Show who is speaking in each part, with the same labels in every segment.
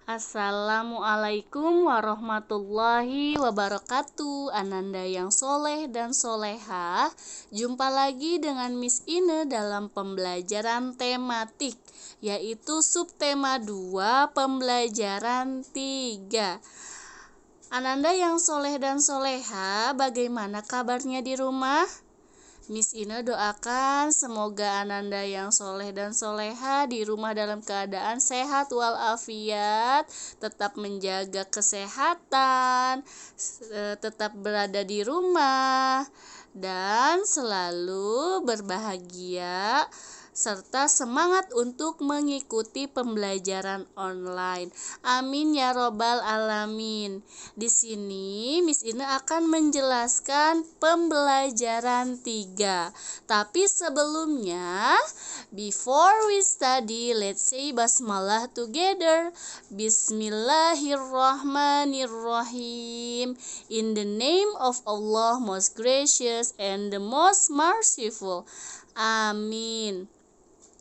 Speaker 1: Assalamualaikum warahmatullahi wabarakatuh. Ananda yang soleh dan soleha, jumpa lagi dengan Miss Ine dalam pembelajaran tematik, yaitu subtema 2 pembelajaran 3. Ananda yang soleh dan soleha, bagaimana kabarnya di rumah? Miss Ine doakan semoga Ananda yang soleh dan soleha di rumah dalam keadaan sehat walafiat, tetap menjaga kesehatan, tetap berada di rumah, dan selalu berbahagia serta semangat untuk mengikuti pembelajaran online. Amin ya robbal alamin. Di sini Miss Ine akan menjelaskan pembelajaran 3. Tapi sebelumnya, before we study, let's say basmalah together. Bismillahirrahmanirrahim. In the name of Allah, most gracious and the most merciful. Amin.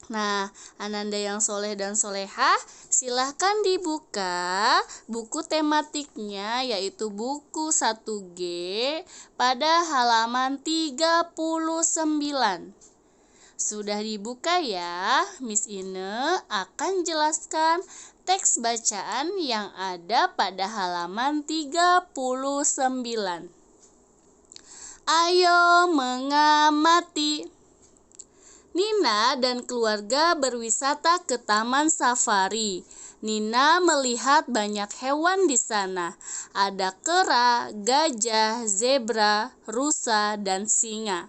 Speaker 1: Nah, Ananda yang soleh dan soleha, silahkan dibuka buku tematiknya, yaitu buku 1G pada halaman 39. Sudah dibuka ya? Miss Ine akan jelaskan teks bacaan yang ada pada halaman 39. Ayo mengamati. Nina dan keluarga berwisata ke taman safari. Nina melihat banyak hewan di sana. Ada kera, gajah, zebra, rusa, dan singa.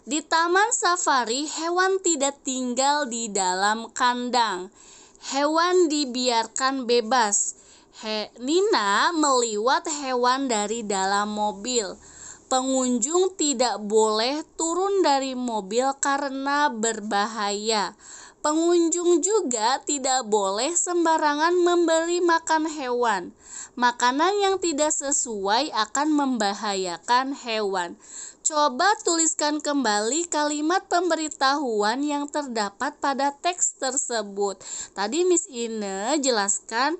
Speaker 1: Di taman safari, hewan tidak tinggal di dalam kandang. Hewan dibiarkan bebas. Nina melihat hewan dari dalam mobil. Pengunjung tidak boleh turun dari mobil karena berbahaya. Pengunjung juga tidak boleh sembarangan memberi makan hewan. Makanan yang tidak sesuai akan membahayakan hewan. Coba tuliskan kembali kalimat pemberitahuan yang terdapat pada teks tersebut. Tadi Miss Ine jelaskan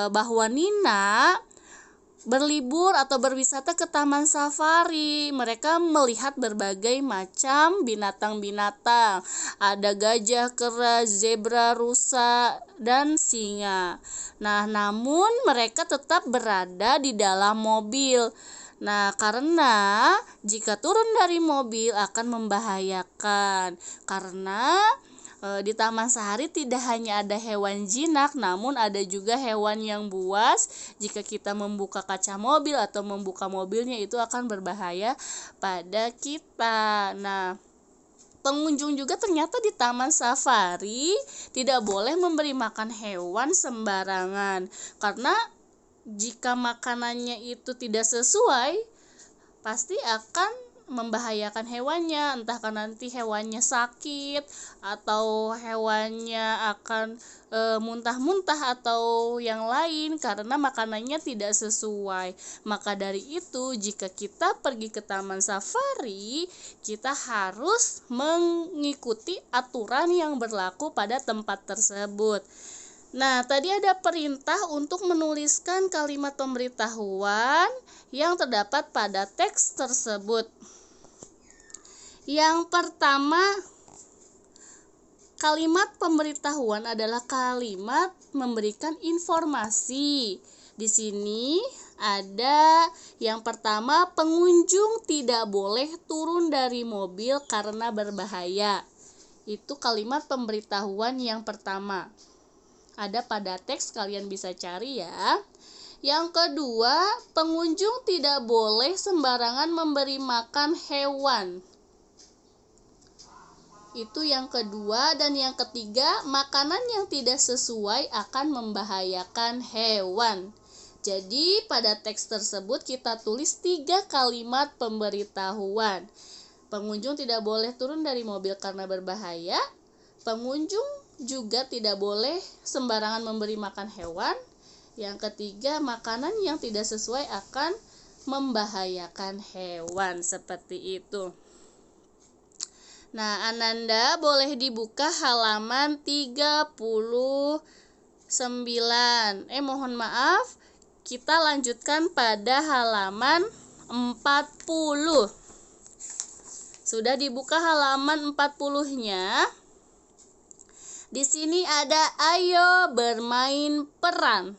Speaker 1: bahwa Nina berlibur atau berwisata ke taman safari. Mereka melihat berbagai macam binatang-binatang. Ada gajah, kera, zebra, rusa, dan singa. Nah, namun mereka tetap berada di dalam mobil. Nah, karena jika turun dari mobil akan membahayakan. Karena di taman safari tidak hanya ada hewan jinak, namun ada juga hewan yang buas. Jika kita membuka kaca mobil atau membuka mobilnya, itu akan berbahaya pada kita. Nah, pengunjung juga ternyata di taman safari tidak boleh memberi makan hewan sembarangan. Karena jika makanannya itu tidak sesuai, pasti akan membahayakan hewannya, entah kan nanti hewannya sakit atau hewannya akan muntah-muntah atau yang lain karena makanannya tidak sesuai. Maka dari itu, jika kita pergi ke taman safari, kita harus mengikuti aturan yang berlaku pada tempat tersebut. Nah, tadi ada perintah untuk menuliskan kalimat pemberitahuan yang terdapat pada teks tersebut. Yang pertama, kalimat pemberitahuan adalah kalimat memberikan informasi. Di sini ada yang pertama, pengunjung tidak boleh turun dari mobil karena berbahaya. Itu kalimat pemberitahuan yang pertama. Ada pada teks, kalian bisa cari ya. Yang kedua, pengunjung tidak boleh sembarangan memberi makan hewan. Itu yang kedua. Dan yang ketiga, makanan yang tidak sesuai akan membahayakan hewan. Jadi pada teks tersebut kita tulis 3 kalimat pemberitahuan. Pengunjung tidak boleh turun dari mobil karena berbahaya. Pengunjung juga tidak boleh sembarangan memberi makan hewan. Yang ketiga, makanan yang tidak sesuai akan membahayakan hewan. Seperti itu. Nah, Ananda boleh dibuka halaman 39. 9. Mohon maaf, kita lanjutkan pada halaman 40. Sudah dibuka halaman 40-nya. Di sini ada ayo bermain peran.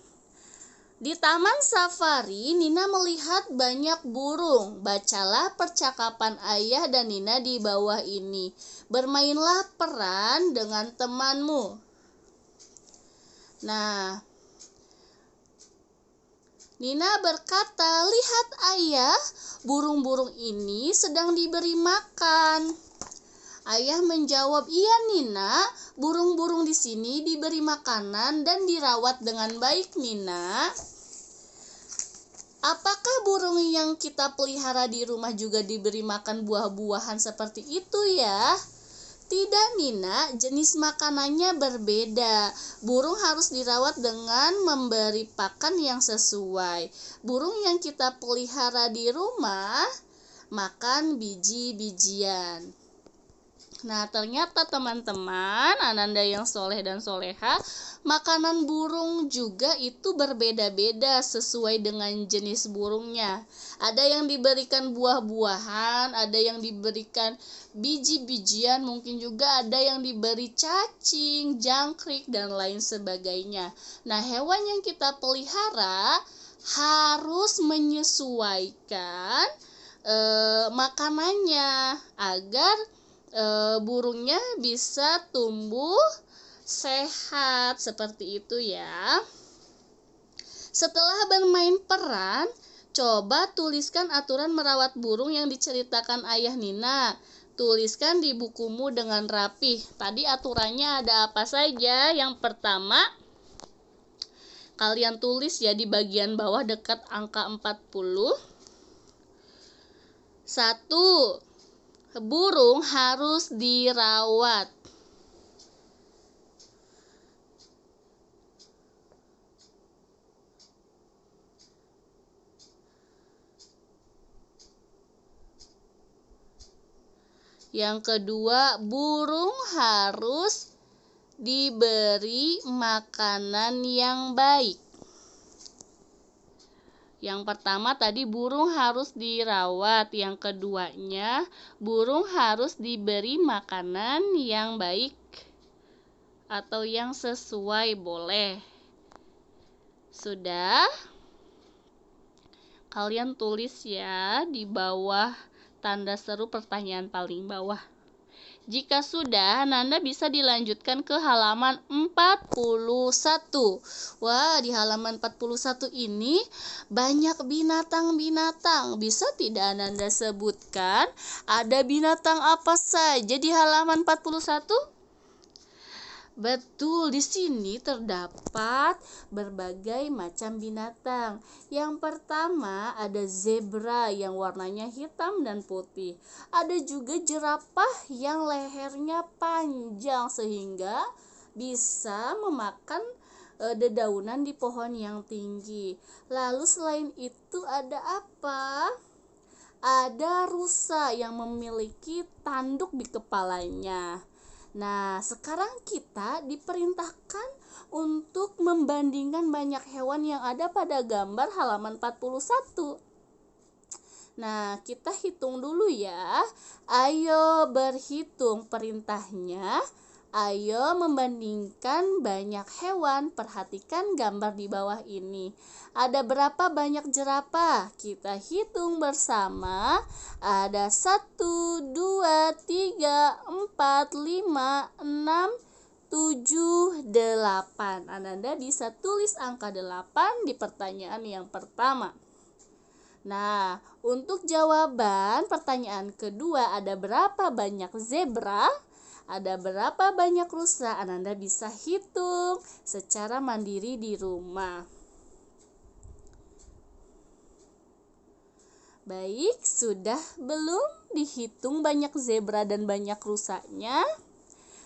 Speaker 1: Di taman safari, Nina melihat banyak burung. Bacalah percakapan ayah dan Nina di bawah ini. Bermainlah peran dengan temanmu. Nah, Nina berkata, lihat ayah, burung-burung ini sedang diberi makan. Ayah menjawab, iya Nina, burung-burung di sini diberi makanan dan dirawat dengan baik Nina. Apakah burung yang kita pelihara di rumah juga diberi makan buah-buahan seperti itu ya? Tidak Nina, jenis makanannya berbeda. Burung harus dirawat dengan memberi pakan yang sesuai. Burung yang kita pelihara di rumah makan biji-bijian. Nah, ternyata teman-teman, Ananda yang soleh dan soleha, makanan burung juga itu berbeda-beda sesuai dengan jenis burungnya. Ada yang diberikan buah-buahan, ada yang diberikan biji-bijian, mungkin juga ada yang diberi cacing, jangkrik, dan lain sebagainya. Nah, hewan yang kita pelihara harus menyesuaikan makanannya agar burungnya bisa tumbuh sehat seperti itu ya. Setelah bermain peran, coba tuliskan aturan merawat burung yang diceritakan ayah Nina. Tuliskan di bukumu dengan rapih. Tadi aturannya ada apa saja? Yang pertama, kalian tulis ya di bagian bawah dekat angka 40. 1. Burung harus dirawat. Yang kedua, burung harus diberi makanan yang baik. Yang pertama tadi burung harus dirawat. Yang keduanya, burung harus diberi makanan yang baik atau yang sesuai boleh. Sudah? Kalian tulis ya di bawah tanda seru pertanyaan paling bawah. Jika sudah, Nanda bisa dilanjutkan ke halaman 41. Wah, di halaman 41 ini banyak binatang-binatang. Bisa tidak Nanda sebutkan ada binatang apa saja di halaman 41? Betul, di sini terdapat berbagai macam binatang. Yang pertama ada zebra yang warnanya hitam dan putih. Ada juga jerapah yang lehernya panjang sehingga bisa memakan dedaunan di pohon yang tinggi. Lalu selain itu ada apa? Ada rusa yang memiliki tanduk di kepalanya. Nah, sekarang kita diperintahkan untuk membandingkan banyak hewan yang ada pada gambar halaman 41. Nah, kita hitung dulu ya. Ayo berhitung perintahnya. Ayo membandingkan banyak hewan. Perhatikan gambar di bawah ini. Ada berapa banyak jerapah? Kita hitung bersama. Ada 1, 2, 3, 4, 5, 6, 7, 8. Ananda bisa tulis angka 8 di pertanyaan yang pertama. Nah, untuk jawaban pertanyaan kedua, ada berapa banyak zebra? Ada berapa banyak rusa? Ananda bisa hitung secara mandiri di rumah. Baik, sudah belum dihitung banyak zebra dan banyak rusanya?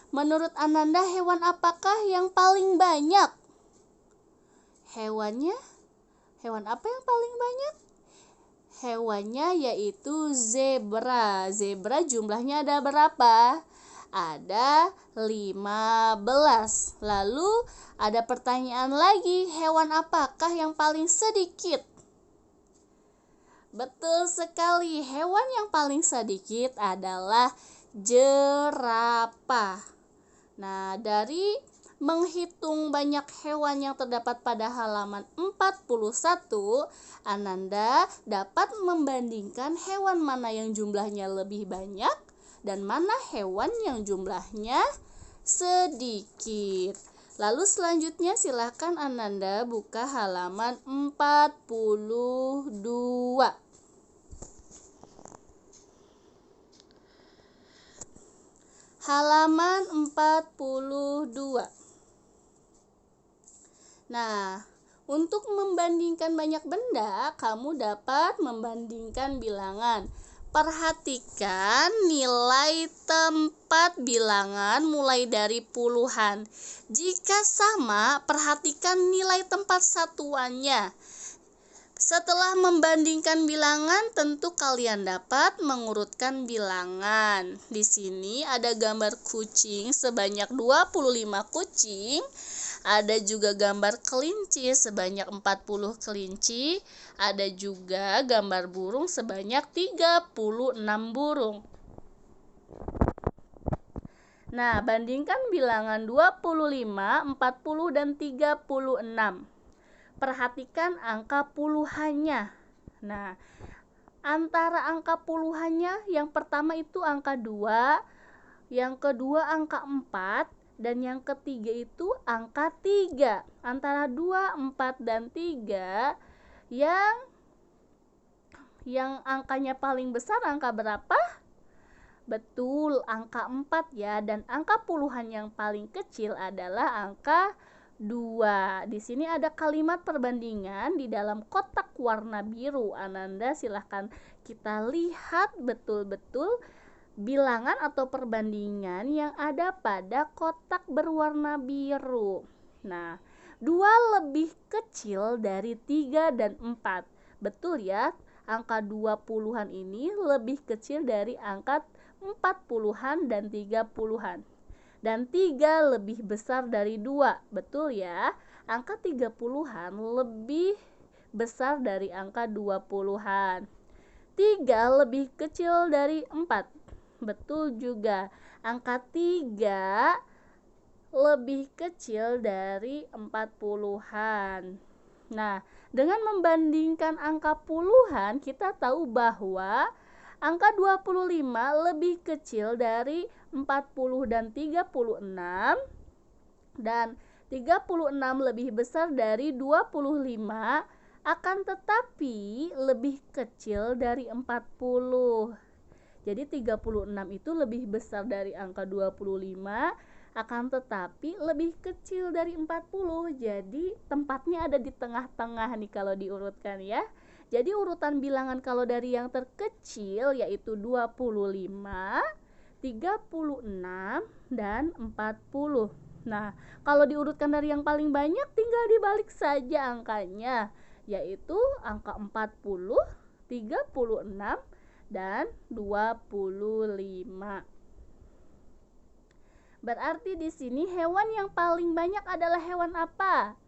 Speaker 1: Menurut Ananda, hewan apakah yang paling banyak? Hewan apa yang paling banyak? Hewannya yaitu zebra. Zebra jumlahnya ada berapa? ada 15. Lalu ada pertanyaan lagi, hewan apakah yang paling sedikit? Betul sekali, hewan yang paling sedikit adalah jerapah. Nah, dari menghitung banyak hewan yang terdapat pada halaman 41, Ananda dapat membandingkan hewan mana yang jumlahnya lebih banyak dan mana hewan yang jumlahnya sedikit. Lalu selanjutnya silakan Ananda buka halaman 42. Halaman 42. Nah, untuk membandingkan banyak benda, kamu dapat membandingkan bilangan. Perhatikan nilai tempat bilangan mulai dari puluhan. Jika sama, perhatikan nilai tempat satuannya. Setelah membandingkan bilangan, tentu kalian dapat mengurutkan bilangan. Di sini ada gambar kucing sebanyak 25 kucing. Ada juga gambar kelinci sebanyak 40 kelinci. Ada juga gambar burung sebanyak 36 burung. Nah, bandingkan bilangan 25, 40, dan 36. Perhatikan angka puluhannya. Nah, antara angka puluhannya yang pertama itu angka 2, yang kedua angka 4, dan yang ketiga itu angka 3. Antara 2, 4, dan 3 yang angkanya paling besar angka berapa? Betul, angka 4 ya. Dan angka puluhan yang paling kecil adalah angka 2. Di sini ada kalimat perbandingan di dalam kotak warna biru. Ananda silahkan kita lihat betul-betul bilangan atau perbandingan yang ada pada kotak berwarna biru. Nah, 2 lebih kecil dari 3 dan 4. Betul ya, angka 20-an ini lebih kecil dari angka 40-an dan 30-an. Dan 3 lebih besar dari 2. Betul ya, angka 30-an lebih besar dari angka 20-an. 3 lebih kecil dari 4. Betul juga, angka 3 lebih kecil dari 40-an. Nah, dengan membandingkan angka puluhan, kita tahu bahwa angka 25 lebih kecil dari 40 dan 36, dan 36 lebih besar dari 25, akan tetapi lebih kecil dari 40. Jadi 36 itu lebih besar dari angka 25, akan tetapi lebih kecil dari 40. Jadi tempatnya ada di tengah-tengah nih kalau diurutkan ya. Jadi urutan bilangan kalau dari yang terkecil yaitu 25, 36, dan 40. Nah, kalau diurutkan dari yang paling banyak tinggal dibalik saja angkanya, yaitu angka 40, 36, dan 25. Berarti di sini hewan yang paling banyak adalah hewan apa?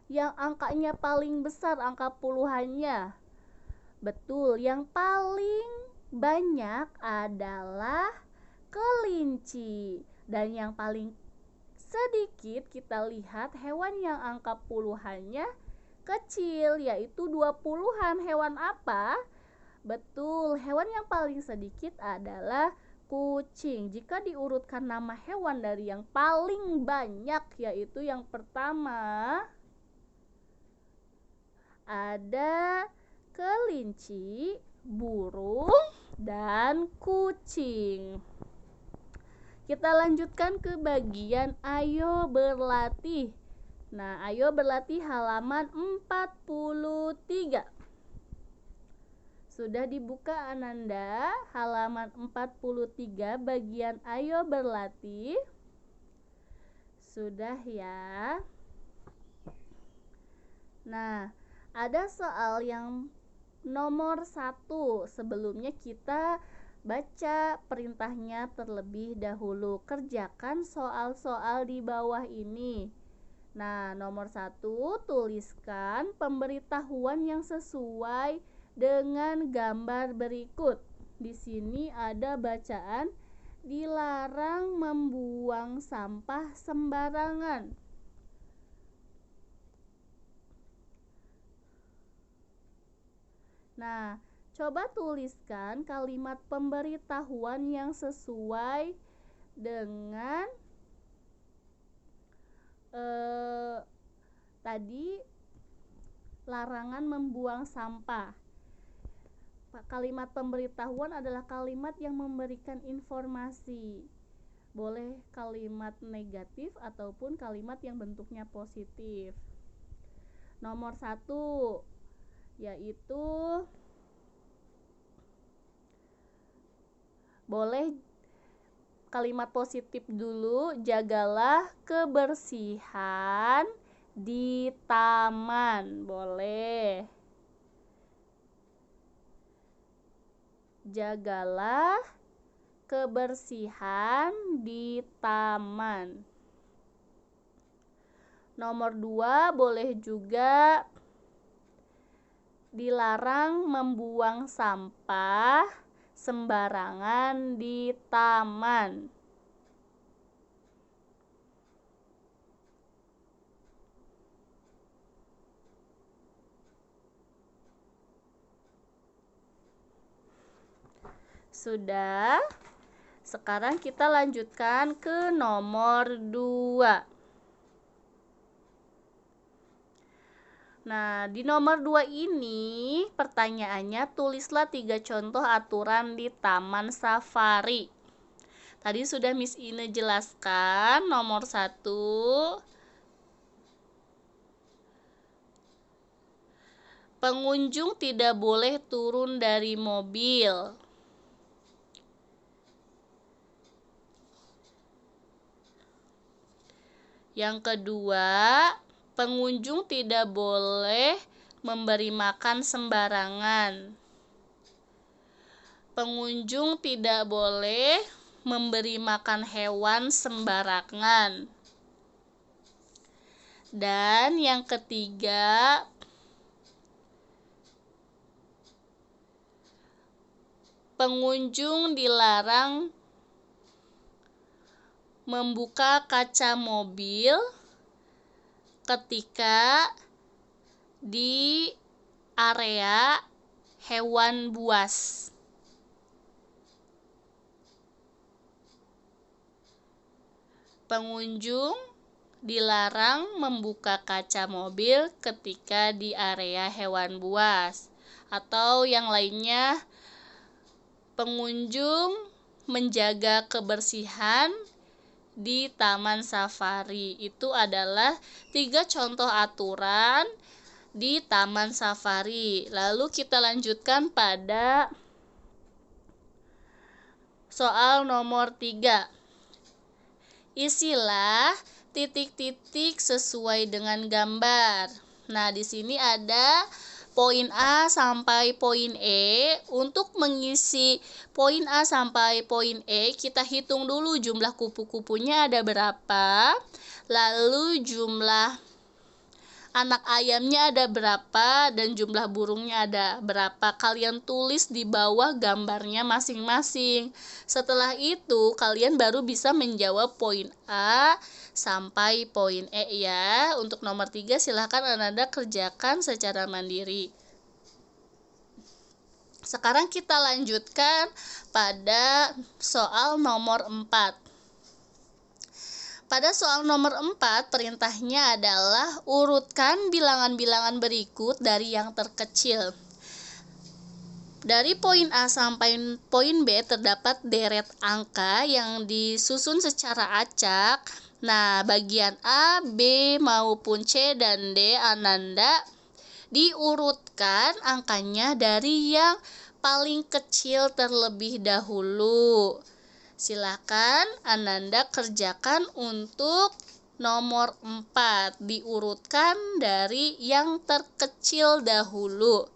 Speaker 1: Yang angkanya paling besar, angka puluhannya. Betul, yang paling banyak adalah kelinci. Dan yang paling sedikit kita lihat hewan yang angka puluhannya kecil, yaitu 20-an. Hewan apa? Betul, hewan yang paling sedikit adalah kucing. Jika diurutkan nama hewan dari yang paling banyak, yaitu yang pertama ada kelinci, burung, dan kucing. Kita lanjutkan ke bagian ayo berlatih. Nah, ayo berlatih halaman 43. Sudah dibuka Ananda halaman 43 bagian ayo berlatih? Sudah ya. Nah, ada soal yang nomor 1. Sebelumnya kita Baca perintahnya terlebih dahulu. Kerjakan soal-soal di bawah ini. Nah, nomor 1, tuliskan pemberitahuan yang sesuai dengan gambar berikut. Di sini ada bacaan, dilarang membuang sampah sembarangan. Nah, coba tuliskan kalimat pemberitahuan yang sesuai dengan tadi larangan membuang sampah. Kalimat pemberitahuan adalah kalimat yang memberikan informasi. Boleh kalimat negatif ataupun kalimat yang bentuknya positif. Nomor 1 yaitu boleh kalimat positif dulu, jagalah kebersihan di taman. Boleh. Jagalah kebersihan di taman. Nomor 2 boleh juga dilarang membuang sampah sembarangan di taman. Sudah. Sekarang kita lanjutkan ke nomor 2. Nah, di nomor 2 ini pertanyaannya, tulislah 3 contoh aturan di taman safari. Tadi sudah Miss Ine jelaskan. Nomor 1, pengunjung tidak boleh turun dari mobil. Yang kedua, pengunjung tidak boleh memberi makan sembarangan. Pengunjung tidak boleh memberi makan hewan sembarangan. Dan yang ketiga, pengunjung dilarang membuka kaca mobil ketika di area hewan buas. Pengunjung dilarang membuka kaca mobil ketika di area hewan buas. Atau yang lainnya, pengunjung menjaga kebersihan di taman safari. Itu adalah 3 contoh aturan di taman safari. Lalu kita lanjutkan pada soal nomor 3. Isilah titik-titik sesuai dengan gambar. Nah, di sini ada poin A sampai poin E. Untuk mengisi poin A sampai poin E, kita hitung dulu jumlah kupu-kupunya ada berapa, lalu jumlah anak ayamnya ada berapa, dan jumlah burungnya ada berapa. Kalian tulis di bawah gambarnya masing-masing. Setelah itu, kalian baru bisa menjawab poin A sampai poin E ya. Untuk nomor 3, silahkan Anda kerjakan secara mandiri. Sekarang kita lanjutkan pada soal nomor 4. Pada soal nomor 4, perintahnya adalah urutkan bilangan-bilangan berikut dari yang terkecil. Dari poin A sampai poin B terdapat deret angka yang disusun secara acak. Nah, bagian A, B, maupun C dan D Ananda diurutkan angkanya dari yang paling kecil terlebih dahulu. Silakan Ananda kerjakan untuk nomor 4, diurutkan dari yang terkecil dahulu.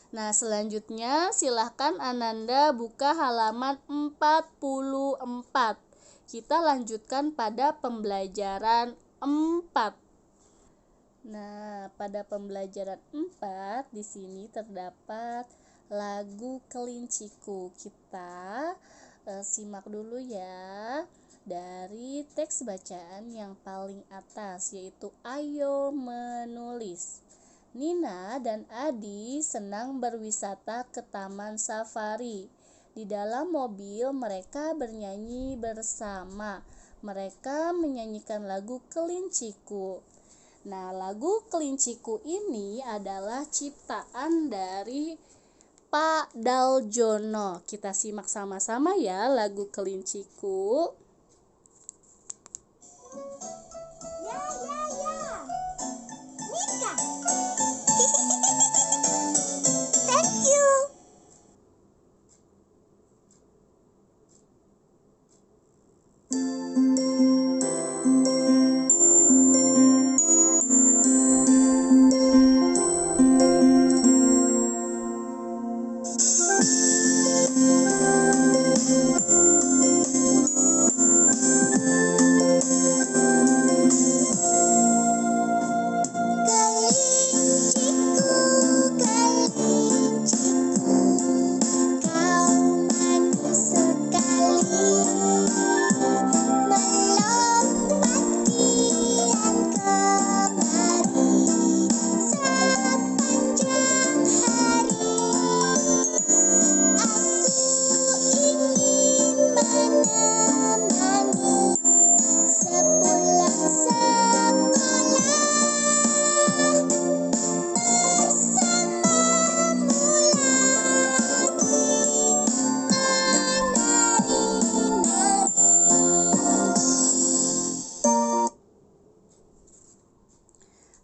Speaker 1: Nah, selanjutnya silahkan Ananda buka halaman 44. Kita lanjutkan pada pembelajaran 4. Nah, pada pembelajaran 4 di sini terdapat lagu Kelinciku. Kita simak dulu ya dari teks bacaan yang paling atas, yaitu Ayo Menulis. Nina dan Adi senang berwisata ke taman safari. Di dalam mobil mereka bernyanyi bersama. Mereka menyanyikan lagu Kelinciku. Nah, lagu Kelinciku ini adalah ciptaan dari Pak Daljono. Kita simak sama-sama ya lagu Kelinciku.
Speaker 2: Nika. Thank you.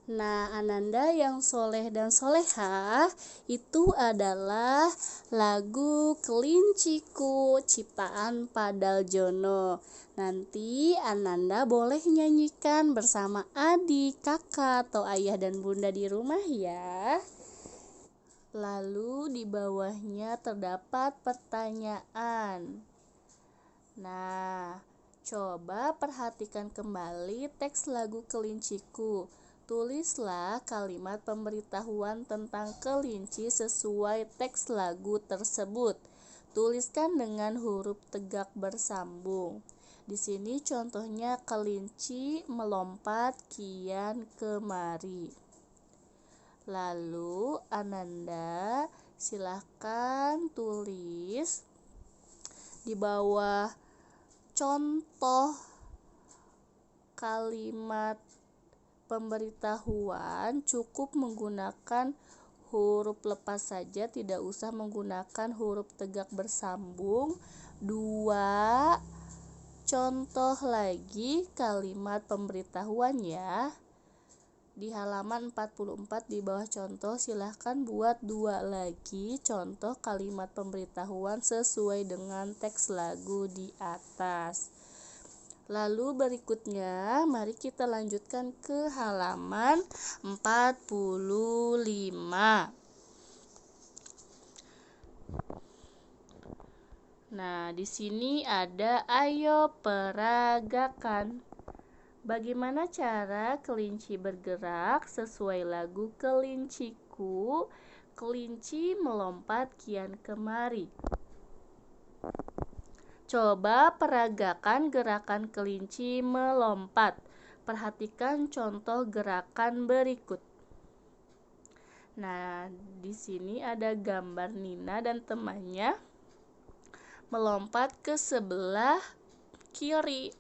Speaker 1: Nah, Ananda yang soleh dan solehah, itu adalah lagu Kelinciku ciptaan Pak Daljono. Nanti Ananda boleh nyanyikan bersama adik, kakak, atau ayah dan bunda di rumah ya. Lalu di bawahnya terdapat pertanyaan. Nah, coba perhatikan kembali teks lagu Kelinciku. Tulislah kalimat pemberitahuan tentang kelinci sesuai teks lagu tersebut. Tuliskan dengan huruf tegak bersambung. Di sini contohnya kelinci melompat kian kemari. Lalu Ananda silahkan tulis di bawah contoh kalimat pemberitahuan cukup menggunakan huruf lepas saja, tidak usah menggunakan huruf tegak bersambung. 2 contoh lagi kalimat pemberitahuan ya. Di halaman 44 di bawah contoh silahkan buat 2 lagi contoh kalimat pemberitahuan sesuai dengan teks lagu di atas. Lalu berikutnya mari kita lanjutkan ke halaman 45. Nah, di sini ada ayo peragakan. Bagaimana cara kelinci bergerak sesuai lagu Kelinciku? Kelinci melompat kian kemari. Coba peragakan gerakan kelinci melompat. Perhatikan contoh gerakan berikut. Nah, di sini ada gambar Nina dan temannya melompat ke sebelah kiri.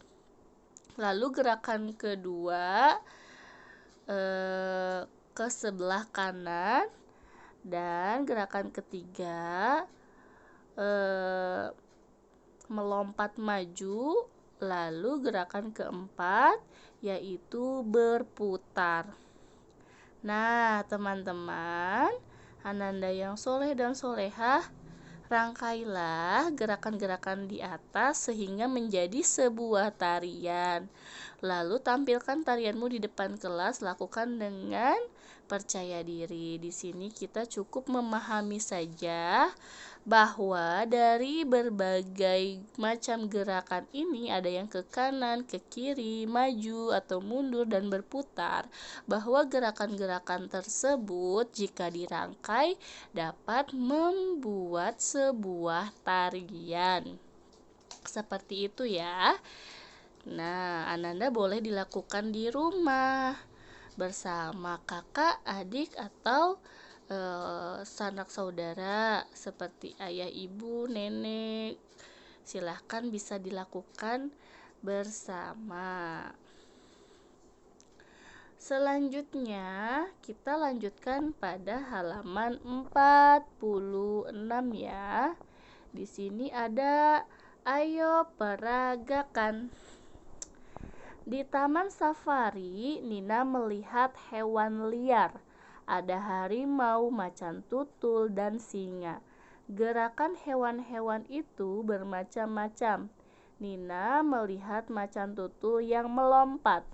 Speaker 1: Lalu gerakan kedua ke sebelah kanan, dan gerakan ketiga melompat maju. Lalu gerakan keempat yaitu berputar. Nah, teman-teman, Ananda yang soleh dan solehah, Rangkailah gerakan-gerakan di atas sehingga menjadi sebuah tarian. Lalu tampilkan tarianmu di depan kelas, lakukan dengan percaya diri. Di sini kita cukup memahami saja bahwa dari berbagai macam gerakan ini ada yang ke kanan, ke kiri, maju atau mundur dan berputar, bahwa gerakan-gerakan tersebut jika dirangkai dapat membuat sebuah tarian. Seperti itu ya. Nah, Ananda boleh dilakukan di rumah bersama kakak, adik, atau sanak saudara seperti ayah, ibu, nenek. Silahkan bisa dilakukan bersama. Selanjutnya kita lanjutkan pada halaman 46 ya. Di sini ada ayo peragakan. Di taman safari, Nina melihat hewan liar. Ada harimau, macan tutul, dan singa. Gerakan hewan-hewan itu bermacam-macam. Nina melihat macan tutul yang melompat.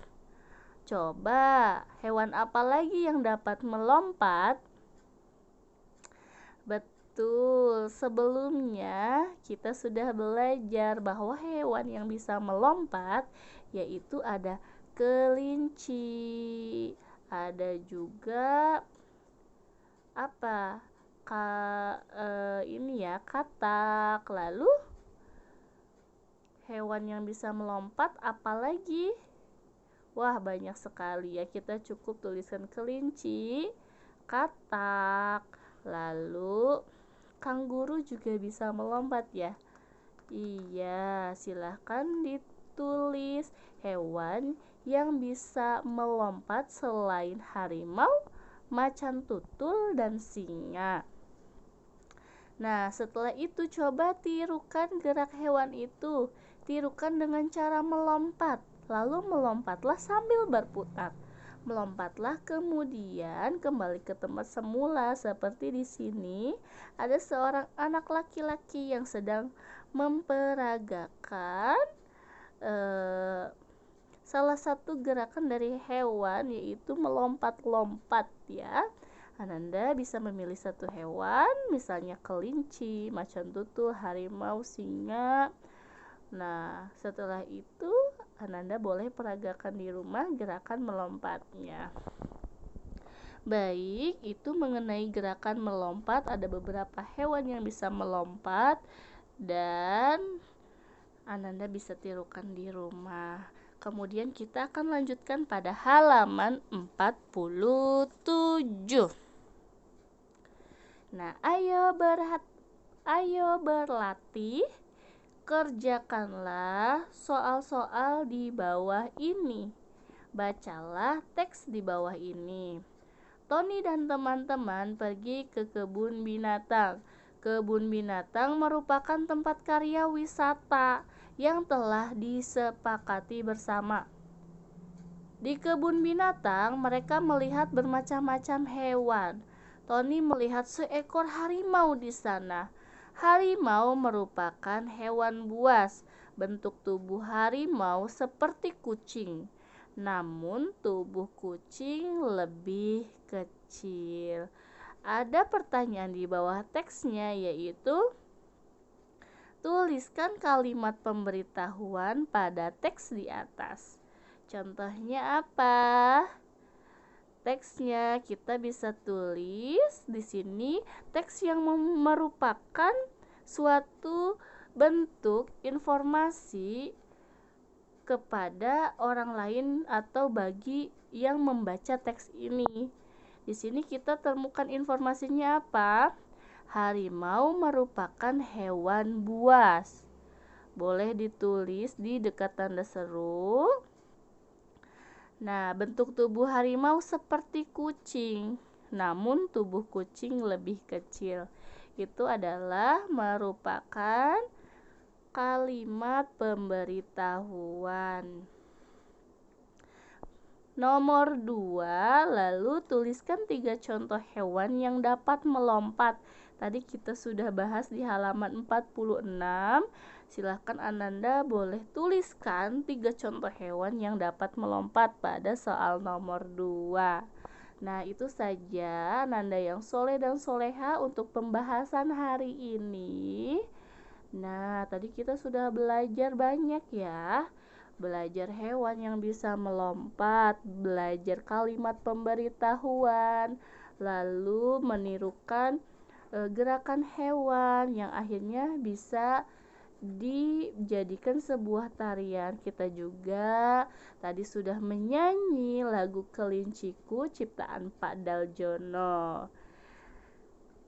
Speaker 1: Coba, hewan apa lagi yang dapat melompat? Betul, sebelumnya kita sudah belajar bahwa hewan yang bisa melompat yaitu ada kelinci, ada juga katak. Lalu hewan yang bisa melompat apa lagi? Wah, banyak sekali ya. Kita cukup tuliskan kelinci, katak, lalu kanguru juga bisa melompat ya. Iya, silahkan ditulis hewan yang bisa melompat selain harimau, macan tutul, dan singa. Nah, setelah itu coba tirukan gerak hewan itu. Tirukan dengan cara melompat. Lalu melompatlah sambil berputar. Melompatlah kemudian kembali ke tempat semula. Seperti di sini ada seorang anak laki-laki yang sedang memperagakan salah satu gerakan dari hewan, yaitu melompat-lompat ya. Ananda bisa memilih satu hewan, misalnya kelinci, macan tutul, harimau, singa. Nah, setelah itu Ananda boleh peragakan di rumah gerakan melompatnya. Baik, itu mengenai gerakan melompat. Ada beberapa hewan yang bisa melompat dan Ananda bisa tirukan di rumah. Kemudian kita akan lanjutkan pada halaman 47. Nah, ayo berlatih. Kerjakanlah soal-soal di bawah ini. Bacalah teks di bawah ini. Tony dan teman-teman pergi ke kebun binatang. Kebun binatang merupakan tempat karya wisata yang telah disepakati bersama. Di kebun binatang, mereka melihat bermacam-macam hewan. Tony melihat seekor harimau di sana. Harimau merupakan hewan buas. Bentuk tubuh harimau seperti kucing, namun tubuh kucing lebih kecil. Ada pertanyaan di bawah teksnya, yaitu tuliskan kalimat pemberitahuan pada teks di atas. Contohnya apa? Teksnya kita bisa tulis di sini teks yang merupakan suatu bentuk informasi kepada orang lain atau bagi yang membaca teks ini. Di sini kita temukan informasinya apa? Harimau merupakan hewan buas. Boleh ditulis di dekat tanda seru. Nah, bentuk tubuh harimau seperti kucing, namun tubuh kucing lebih kecil. Itu adalah merupakan kalimat pemberitahuan. Nomor 2, lalu tuliskan 3 contoh hewan yang dapat melompat. Tadi kita sudah bahas di halaman 46. Silahkan Ananda boleh tuliskan 3 contoh hewan yang dapat melompat pada soal nomor 2. Nah, itu saja Ananda yang soleh dan soleha untuk pembahasan hari ini. Nah, tadi kita sudah belajar banyak ya. Belajar hewan yang bisa melompat, belajar kalimat pemberitahuan, lalu menirukan gerakan hewan yang akhirnya bisa dijadikan sebuah tarian. Kita juga tadi sudah menyanyi lagu Kelinciku ciptaan Pak Daljono.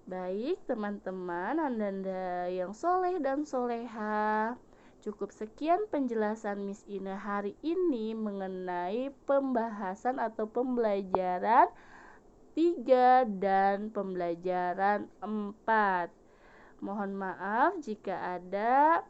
Speaker 1: Baik teman-teman, Anda yang soleh dan soleha, cukup sekian penjelasan Miss Ina hari ini mengenai pembahasan atau pembelajaran 3 dan pembelajaran 4. Mohon maaf jika ada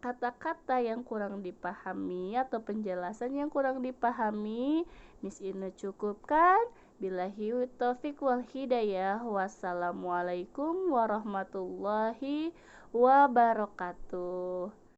Speaker 1: kata-kata yang kurang dipahami atau penjelasan yang kurang dipahami. Miss Ina cukupkan. Billahi taufiq wal hidayah. Wassalamualaikum warahmatullahi wabarakatuh.